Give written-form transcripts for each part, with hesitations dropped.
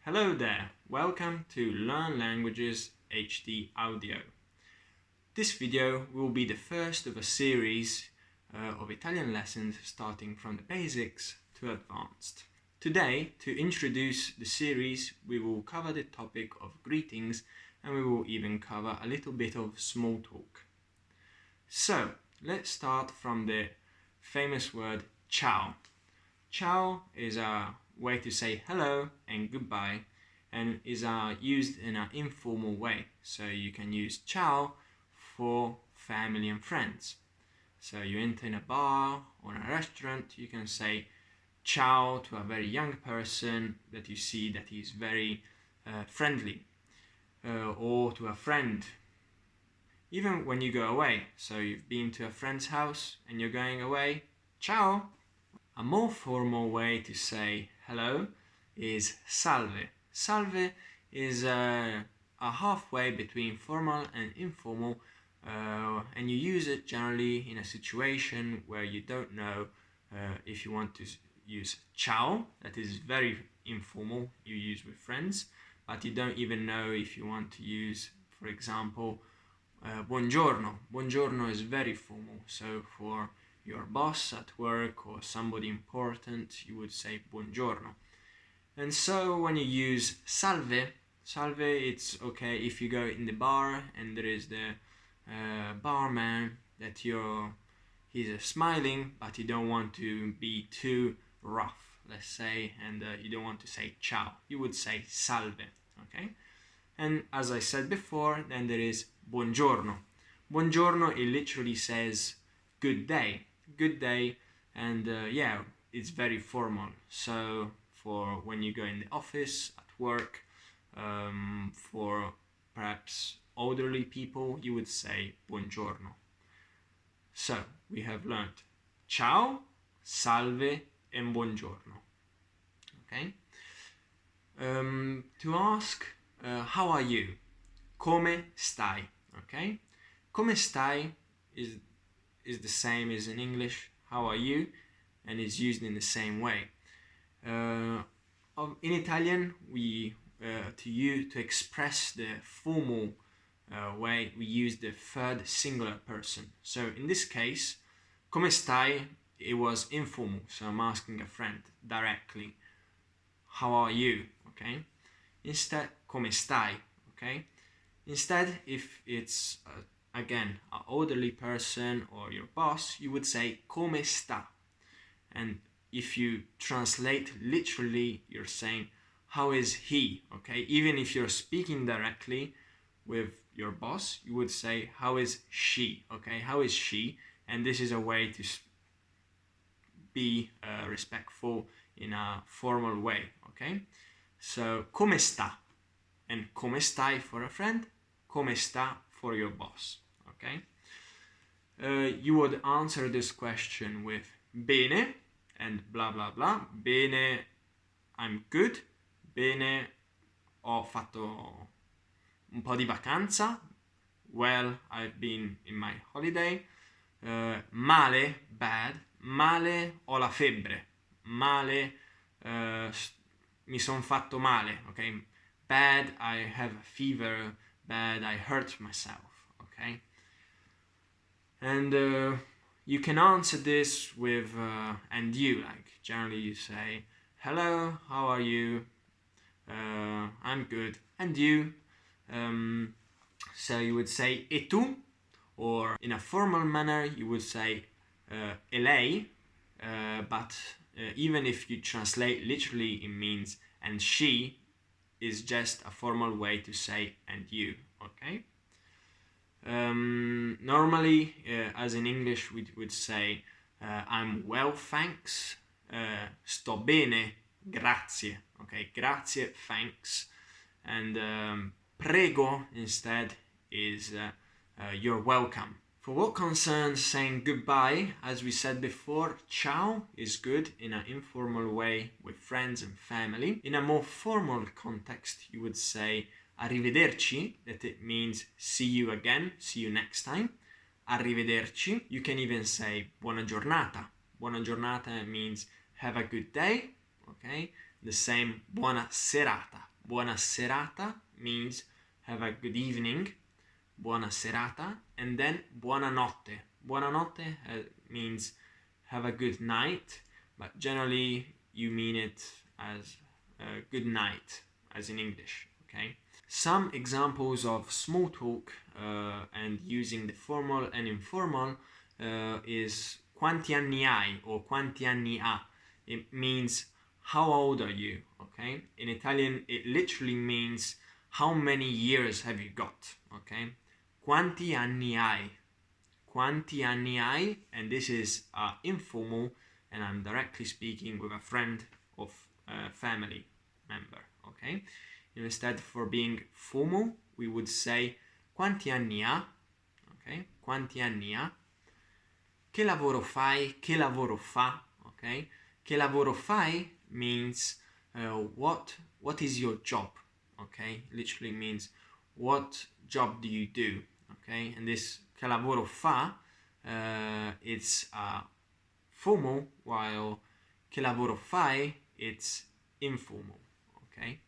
Hello there, welcome to Learn Languages HD Audio. This video will be the first of a series of Italian lessons starting from the basics to advanced. Today, to introduce the series, we will cover the topic of greetings and we will even cover a little bit of small talk. So, let's start from the famous word ciao. Ciao is a way to say hello and goodbye and is used in an informal way. So you can use ciao for family and friends. So you enter in a bar or a restaurant, you can say ciao to a very young person that you see that is very friendly, or to a friend. Even when you go away, so you've been to a friend's house and you're going away, ciao. A more formal way to say hello is salve. Salve is a halfway between formal and informal, and you use it generally in a situation where you don't know if you want to use ciao, that is very informal, you use with friends, but you don't even know if you want to use, for example, buongiorno. Buongiorno is very formal, so for your boss at work or somebody important, you would say buongiorno. And so when you use salve, it's okay if you go in the bar and there is the barman that he's smiling, but you don't want to be too rough, let's say, and you don't want to say ciao. You would say salve, okay? And as I said before, then there is buongiorno. Buongiorno, it literally says good day. Good day, and yeah, it's very formal. So for when you go in the office, at work, for perhaps elderly people, you would say buongiorno. So we have learned ciao, salve, and buongiorno. Okay. To ask how are you? Come stai? Okay. Come stai is the same as in English, how are you, and is used in the same way. In Italian, we to express the formal way, we use the third singular person. So in this case, come stai, it was informal, so I'm asking a friend directly, how are you, okay? Instead, come stai, okay? Instead, if it's again, an elderly person or your boss, you would say come sta. And if you translate literally, you're saying how is he, okay? Even if you're speaking directly with your boss, you would say how is she, okay? How is she? And this is a way to be respectful in a formal way, okay? So come sta, and come stai for a friend, come sta for your boss. Okay, you would answer this question with bene and blah blah blah. Bene, I'm good. Bene, ho fatto un po' di vacanza. Well, I've been in my holiday. Male, bad. Male, ho la febbre. Male, mi son fatto male. Okay, bad, I have a fever. Bad, I hurt myself. Okay. And you can answer this with and you, like generally you say hello, how are you, I'm good, and you, so you would say e tu, or in a formal manner you would say e lei, but even if you translate literally, it means and she is just a formal way to say and you, okay? Normally, as in English, we would say I'm well, thanks. Sto bene, grazie. Okay, grazie, thanks. And prego instead is you're welcome. For what concerns saying goodbye, as we said before, ciao is good in an informal way with friends and family. In a more formal context, you would say arrivederci, that it means see you again, see you next time. Arrivederci. You can even say buona giornata. Buona giornata means have a good day, okay? The same buona serata. Buona serata means have a good evening. Buona serata. And then buonanotte. Buonanotte means have a good night, but generally you mean it as good night, as in English, okay? Some examples of small talk and using the formal and informal is quanti anni hai or quanti anni ha. It means how old are you, okay? In Italian, it literally means how many years have you got, okay? Quanti anni hai? Quanti anni hai? And this is informal, and I'm directly speaking with a friend of a family member, okay? Instead, for being formal, we would say quanti anni ha? Okay? Quanti anni ha? Che lavoro fai? Che lavoro fa? Okay? Che lavoro fai means what is your job? Okay? Literally means what job do you do? Okay? And this che lavoro fa it's formal, while che lavoro fai it's informal. Okay?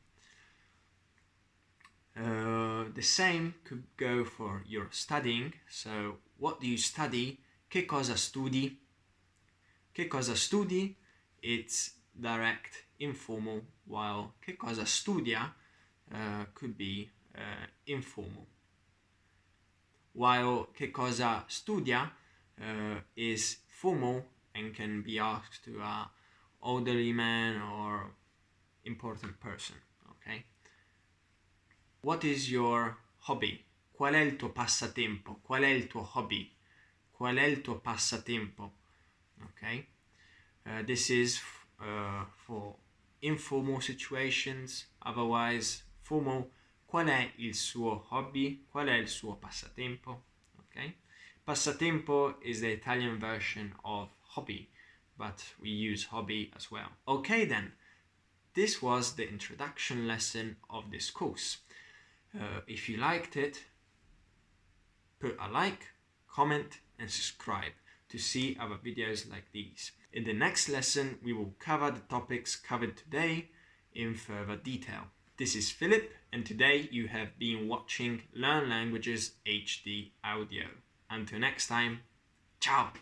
The same could go for your studying. So, what do you study? Che cosa studi? Che cosa studi? It's direct, informal, while che cosa studia could be informal. While che cosa studia is formal and can be asked to an elderly man or important person, okay? What is your hobby? Qual è il tuo passatempo? Qual è il tuo hobby? Qual è il tuo passatempo? Okay? This is for informal situations. Otherwise, formal. Qual è il suo hobby? Qual è il suo passatempo? Okay? Passatempo is the Italian version of hobby, but we use hobby as well. Okay then, this was the introduction lesson of this course. If you liked it, put a like, comment and subscribe to see our videos like these. In the next lesson, we will cover the topics covered today in further detail. This is Philip, and today you have been watching Learn Languages HD Audio. Until next time, ciao!